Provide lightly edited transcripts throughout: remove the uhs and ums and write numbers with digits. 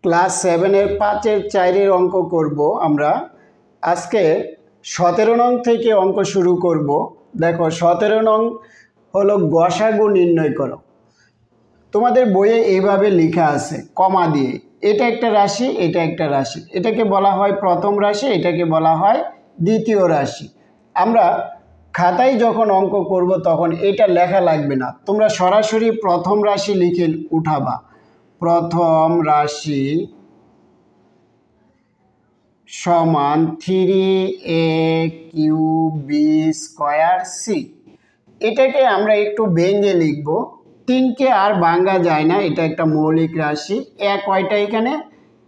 Class 7-এর 5-এর 4-এর অঙ্ক করব আমরা। আজকে 17 নং থেকে অঙ্ক শুরু করব। দেখো 17 নং হলো গসাগু নির্ণয় করো। তোমাদের বইয়ে এইভাবে লেখা আছে কমা দিয়ে, এটা একটা রাশি, এটা একটা রাশি, এটাকে বলা হয় প্রথম রাশি, এটাকে বলা হয় দ্বিতীয় রাশি। আমরা খাতায় যখন অঙ্ক করব তখন এটা লেখা লাগবে না, তোমরা সরাসরি প্রথম রাশি লিখে উঠাবা। প্রথম রাশি সমান 3a³ c। এটাকে আমরা একটু ভেঙে লিখব, 3কে আর ভাঙা যায় না, এটা একটা মৌলিক রাশি। এ কয়টা এখানে?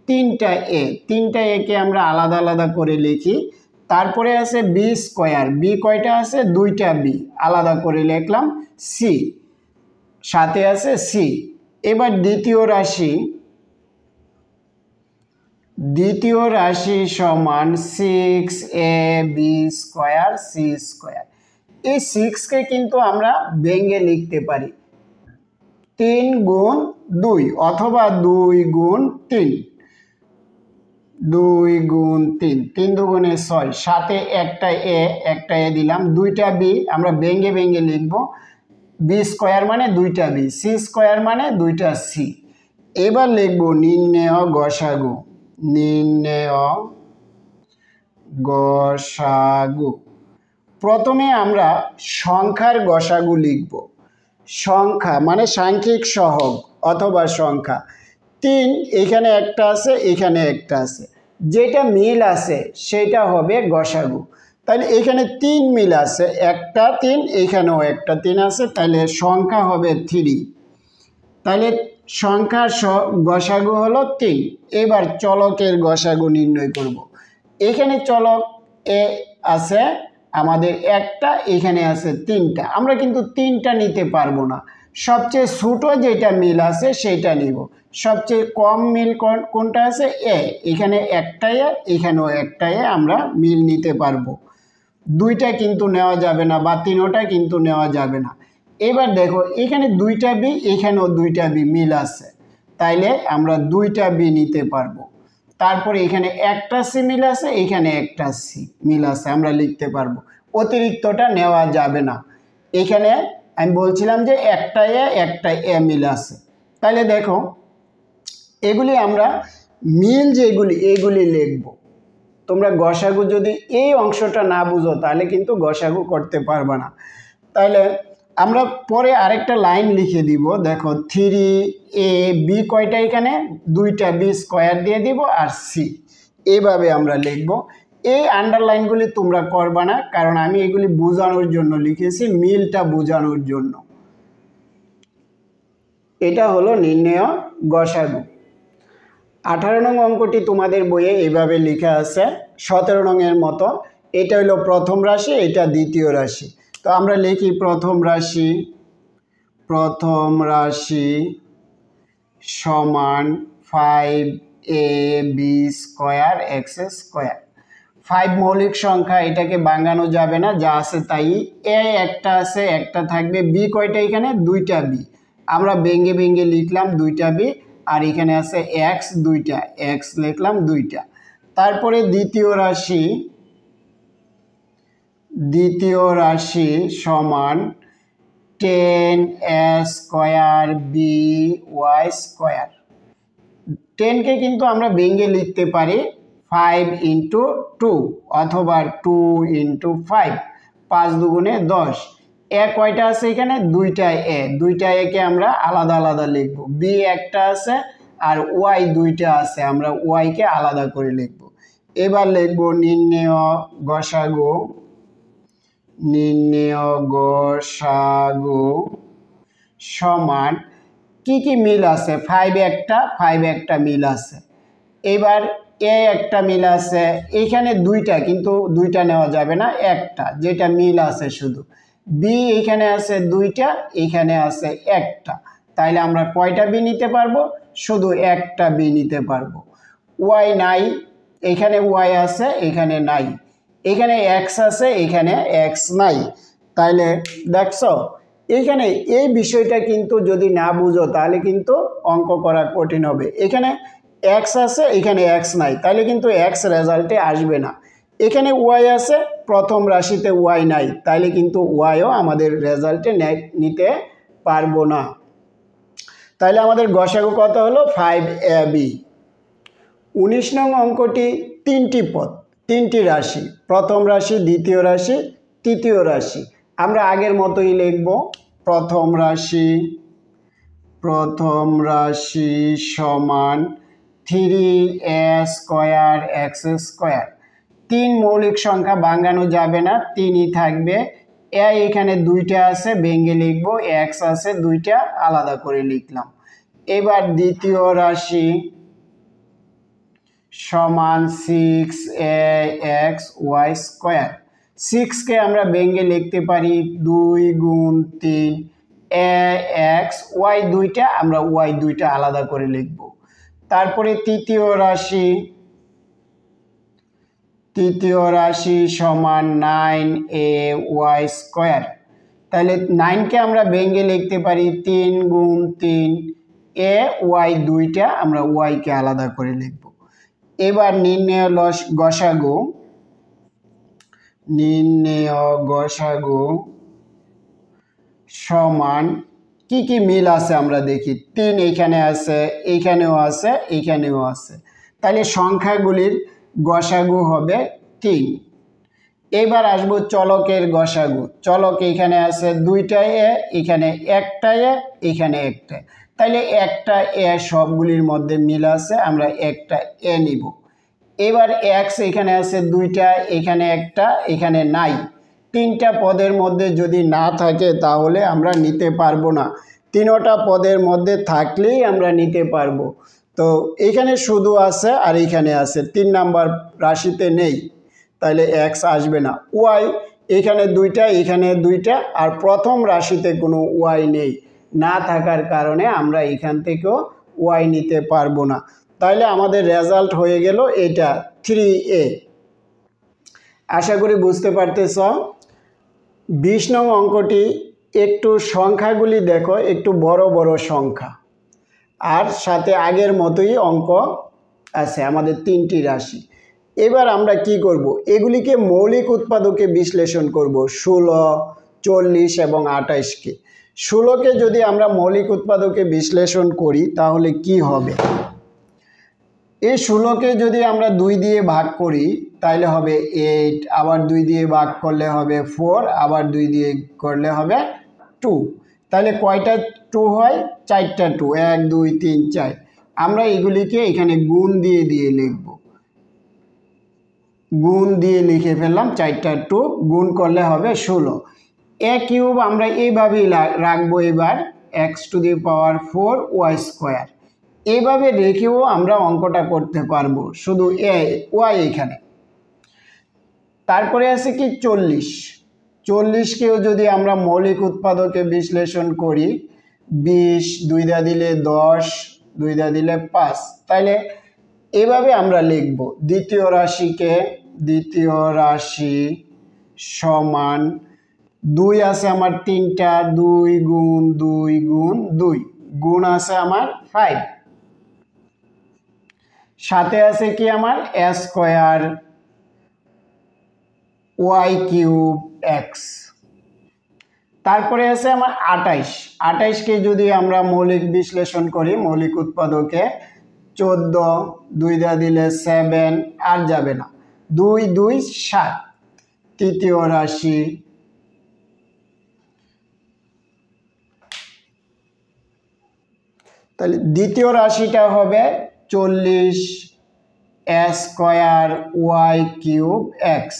3টা এ, 3টা একে আমরা আলাদা আলাদা করে লিখি। তারপরে আছে b², বি কয়টা আছে? 2টা বি, আলাদা করে লিখলাম। সি, সাথে আছে সি। এবার দ্বিতীয় রাশি সমান 6ab² c²। এই 6কে কিন্তু আমরা ভেঙে লিখতে পারি 3 গুণ 2 অথবা 2 গুণ 3, 2 গুণ 3, 3 দুগুণে 6, সাথে একটা এ দিলাম, 2টা বি আমরা ভেঙে ভেঙে লিখব। b² মানে 2টা বি, c² মানে 2টা সি। এবার লিখব নির্ণেয় গসাগু, নির্ণেয় গসাগু। প্রথমে আমরা সংখ্যার গসাগু লিখব। সংখ্যা মানে সাংখ্যিক সহগ অথবা সংখ্যা। 3 এখানে একটা আছে, এখানে একটা আছে, যেটা মিল আছে সেটা হবে গসাগু। তাহলে এখানে 3 মিল আছে, একটা 3, এখানেও একটা 3 আছে, তাহলে সংখ্যা হবে 3। তাহলে সংখ্যার গসাগু হলো 3। এবার চলকের গসাগু নির্ণয় করব। এখানে চলক এ আছে আমাদের একটা, এখানে আছে 3টা। আমরা কিন্তু 3টা নিতে পারবো না, সবচেয়ে ছোট যেটা মিল আছে সেটা নিব। সবচেয়ে কম মিল কোনটা আছে? এ, এখানে একটা এ, এখানেও একটা এ, আমরা মিল নিতে পারবো। 2টা কিন্তু নেওয়া যাবে না, বা 3টা কিন্তু নেওয়া যাবে না। এবার দেখো এখানে 2টা বি, এখানেও 2টা বি মিল আছে, তাইলে আমরা 2টা বি নিতে পারবো। তারপরে এখানে একটা সি মিল আছে, এখানে একটা সি মিল আছে, আমরা লিখতে পারবো। অতিরিক্তটা নেওয়া যাবে না। এখানে আমি বলছিলাম যে একটা এ মিল আছে। তাহলে দেখো এগুলি আমরা মিল যেগুলি এগুলি লিখব। তোমরা গসাগু যদি এই অংশটা না বুঝো তাহলে কিন্তু গসাগু করতে পারবে না। তাহলে আমরা পরে আরেকটা লাইন লিখে দিব। দেখো 3ab কয়টা? এখানে 2টা, b² দিয়ে দিব আর সি, এভাবে আমরা লিখব। এই আন্ডারলাইনগুলি তোমরা করবা না, কারণ আমি এগুলি বোঝানোর জন্য লিখেছি, মিলটা বোঝানোর জন্য। এটা হলো নির্ণেয় গসাগু। 18 নং অঙ্কটি তোমাদের বইয়ে এইভাবে লেখা আছে 17 নংয়ের মতো। এটা হলো প্রথম রাশি, এটা দ্বিতীয় রাশি। তো আমরা লিখি প্রথম রাশি সমান 5ab² x²। 5 মৌলিক সংখ্যা, এটাকে ভাঙানো যাবে না, যা আছে তাই। এ একটা আছে, একটা থাকবে। বি কয়টা? এখানে 2টা বি, আমরা ভেঙে ভেঙে লিখলাম 2টা বি। আর এখানে আছে এক্স, 2টা এক্স লিখলাম 2টা। তারপরে দ্বিতীয় রাশি সমান 10a² by²। 10কে কিন্তু আমরা ভেঙে লিখতে পারি 5 × 2 অথবা 2 × 5, 5 দুগুণে 10। এ কয়টা আছে? এখানে 2টা এ, 2টা একে আমরা আলাদা আলাদা লিখব। বি একটা আছে আর ওয়াই 2টা আছে, আমরা ওয়াইকে আলাদা করে লিখব। এবার লিখব নির্ণেয় গসাগু সমান কি কি মিল আছে? 5 একটা মিল আছে। এবার এ একটা মিল আছে, এখানে 2টা, কিন্তু 2টা নেওয়া যাবে না, একটা যেটা মিল আছে শুধু। বি এখানে আছে 2টা, এখানে আছে একটা, তাইলে আমরা কয়টা বি নিতে পারবো? শুধু একটা বি নিতে পারবো। ওয়াই নাই, এখানে ওয়াই আছে, এখানে নাই। এখানে এক্স আছে, এখানে এক্স নাই। তাইলে দেখছো এইখানে এই বিষয়টা কিন্তু যদি না বুঝো তাহলে কিন্তু অঙ্ক করা কঠিন হবে। এখানে এক্স আছে, এখানে এক্স নাই, তাহলে কিন্তু এক্স রেজাল্টে আসবে না। এখানে ওয়াই আছে, প্রথম রাশিতে ওয়াই নাই, তাহলে কিন্তু ওয়াইও আমাদের রেজাল্টে নিতে পারবো না। তাহলে আমাদের গসাগু কত হলো 5ab। 19 নং অঙ্কটি তিনটি পদ, তিনটি রাশি, প্রথম রাশি, দ্বিতীয় রাশি, তৃতীয় রাশি। আমরা আগের মতোই লিখব। প্রথম রাশি সমান 3a স্কয়ার এক্স স্কয়ার। তিন মৌলিক সংখ্যা ভাঙানো যাবে না, তিনই থাকবে। এখানে দুইটা আছে, ভেঙে লিখব, এক্স আছে দুইটা, আলাদা করে লিখলাম। এবার দ্বিতীয় রাশি সমান 6ax ওয়াই স্কয়ার। 6কে আমরা ভেঙে লিখতে পারি 2 গুণ 3 ax, ওয়াই দুইটা, আমরা ওয়াই দুইটা আলাদা করে লিখব। তারপরে তৃতীয় রাশি সমান 9ay স্কয়ার। তাহলে 9কে আমরা ভেঙে লিখতে পারি 3 গুণ 3 এ, ওয়াই দুইটা, আমরা ওয়াইকে আলাদা করে লিখব। এবার নির্ণেয় গসাগু সমান কি কি মিল আছে আমরা দেখি। 3 এইখানে আছে, এইখানেও আছে, এইখানেও আছে, তাহলে সংখ্যাগুলির গসাগু হবে 3। এবার আসবো চলকের গসাগু। চলক এখানে আছে দুইটা এ, এখানে একটা এ, এখানে একটা, তাহলে একটা এ সবগুলির মধ্যে মিল আছে, আমরা একটা এ নিব। এবার এক্স এখানে আছে দুইটা, এখানে একটা, এখানে নাই। তিনটা পদের মধ্যে যদি না থাকে তাহলে আমরা নিতে পারবো না, তিনটা পদের মধ্যে থাকলেই আমরা নিতে পারবো। তো এখানে শুধু আছে আর এখানে আছে, 3 নাম্বার রাশিতে নেই, তাহলে এক্স আসবে না। ওয়াই এখানে দুইটা, এখানে দুইটা, আর প্রথম রাশিতে কোনো ওয়াই নেই, না থাকার কারণে আমরা এখান থেকেও ওয়াই নিতে পারবো না। তাহলে আমাদের রেজাল্ট হয়ে গেল এটা 3a। আশা করি বুঝতে পারতেছ। 20 নং অঙ্কটি একটু সংখ্যাগুলি দেখো, একটু বড় বড় সংখ্যা, আর সাথে আগের মতোই অঙ্ক আছে, আমাদের তিনটি রাশি। এবার আমরা কি করব, এগুলিকে মৌলিক উৎপাদকে বিশ্লেষণ করব। 16, 40 এবং 28কে। 16কে যদি আমরা মৌলিক উৎপাদকে বিশ্লেষণ করি তাহলে কি হবে, এই 16কে যদি আমরা 2 দিয়ে ভাগ করি তাহলে হবে 8, আবার 2 দিয়ে ভাগ করলে হবে 4, আবার 2 দিয়ে করলে হবে 2। তাহলে কয়টা 2 হয়, 4টা 2, 1 2 3 4। আমরা এগুলিকে এখানে গুণ দিয়ে লিখব, গুণ দিয়ে লিখে ফেললাম, 4টা 2 গুণ করলে হবে 16। a কিউব আমরা এইভাবেই রাখবো, এবার x⁴ ওয়াই স্কয়ার। এইভাবে রেখেও আমরা অঙ্কটা করতে পারবো, শুধু ওয়াই এখানে। তারপরে আছে কি 40। 40কেও যদি আমরা মৌলিক উৎপাদকে বিশ্লেষণ করি, 20, 2 দা দিলে 10, 2 দা দিলে 5, তাহলে এভাবে আমরা লিখব। দ্বিতীয় রাশি সমান 2 আছে আমার 3টা, 2 গুণ 2 গুণ 2, গুণ আছে আমার 5, সাথে আছে কি আমার a square Y cube X. তারপরে আছে আমার 28। 28কে যদি আমরা মৌলিক বিশ্লেষণ করি মৌলিক উৎপাদকে, 14, 2 দা দিলে 7, আর যাবে না, 2 2 7। তৃতীয় রাশি তাহলে দ্বিতীয় রাশিটা হবে 40 a square Y cube X.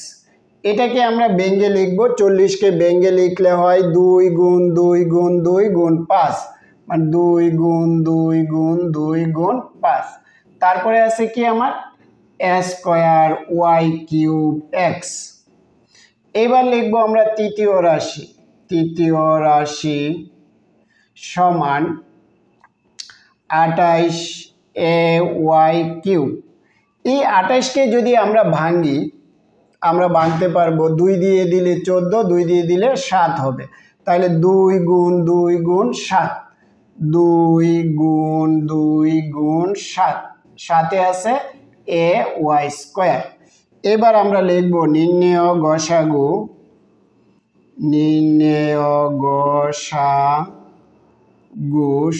এটাকে আমরা ভেঙে লিখব, 40কে ভেঙে লিখলে হয় 2 গুণ 2 গুণ 2 গুণ 5, মানে 2 গুণ 2 গুণ 2 গুণ 5। তারপরে আছে কি আমার a square Y cube X. এবার লিখব আমরা তৃতীয় রাশি সমান 28ay কিউব। এই 28কে যদি আমরা ভাঙি, আমরা ভাঙতে পারবো, 2 দিয়ে দিলে 14, 2 দিয়ে দিলে 7 হবে, তাহলে 2 গুণ 2 গুণ 7, 2 গুণ 2 গুণ 7, সাথে আছে এ ওয়াই স্কোয়ার। এবার আমরা লিখব নির্ণেয় গসাগু, নির্ণেয় গসাগু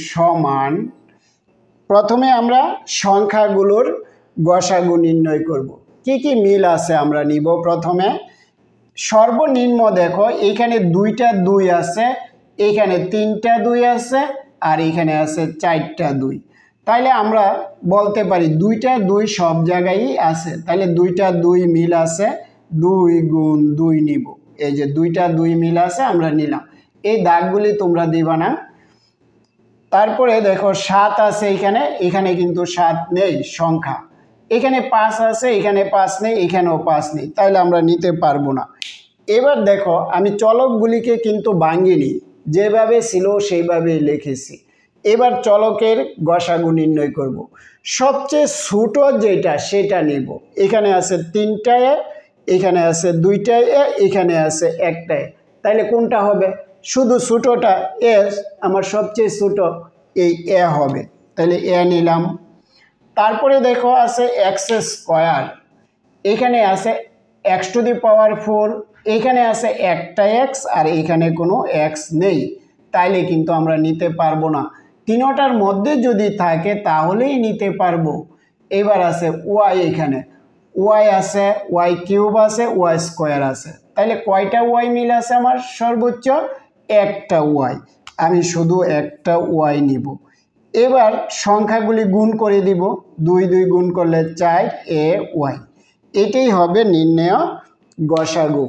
সমান, প্রথমে আমরা সংখ্যাগুলোর গসাগু নির্ণয় করব। কি কি মিল আছে আমরা নিব। প্রথমে সর্বনিম্ন দেখো এখানে 2টা 2 আছে, এখানে 3টা 2 আছে, আর এখানে আছে 4টা 2। তাইলে আমরা বলতে পারি 2টা 2 সব জায়গায় আছে, তাহলে 2টা 2 মিল আছে, 2 গুণ 2 নিব। এই যে 2টা 2 মিল আছে আমরা নিলাম, এই দাগগুলি তোমরা দিবা না। তারপরে দেখো 7 আছে এখানে, এখানে কিন্তু 7 নেই সংখ্যা, এখানে 5 আছে, এখানে 5 নেই, এখানেও 5 নেই, তাইলে আমরা নিতে পারবো না। এবার দেখো আমি চলকগুলিকে কিন্তু ভাঙিনি, যেভাবে ছিল সেইভাবেই লিখেছি। এবার চলকের গসাগু নির্ণয় করব। সবচেয়ে ছোট যেটা সেটা নেব। এখানে আছে 3টা এ, এখানে আছে 2টা এ, এখানে আছে 1টা এ, তাইলে কোনটা হবে? শুধু ছোটটা এ, আমার সবচেয়ে ছোট এই এ হবে, তাহলে এ নিলাম। তারপরে দেখো আছে এক্স স্কোয়ার, এখানে আছে x টু দি পাওয়ার 4, এখানে আছে একটা x আর এখানে কোনো x নেই, তাইলে কিন্তু আমরা নিতে পারবো না। তিনটার মধ্যে যদি থাকে তাহলেই নিতে পারবো। এবার আছে y, এখানে y আছে, y কিউব আছে, y স্কোয়ার আছে, তাহলে কয়টা y মিল আছে আমার? সর্বোচ্চ একটা y, আমি শুধু একটা y নিব। এবার সংখ্যাগুলি গুণ করে দিব, 2 2 গুণ করলে 4 এ ওয়াই, এটাই হবে নির্ণেয় গসাগু।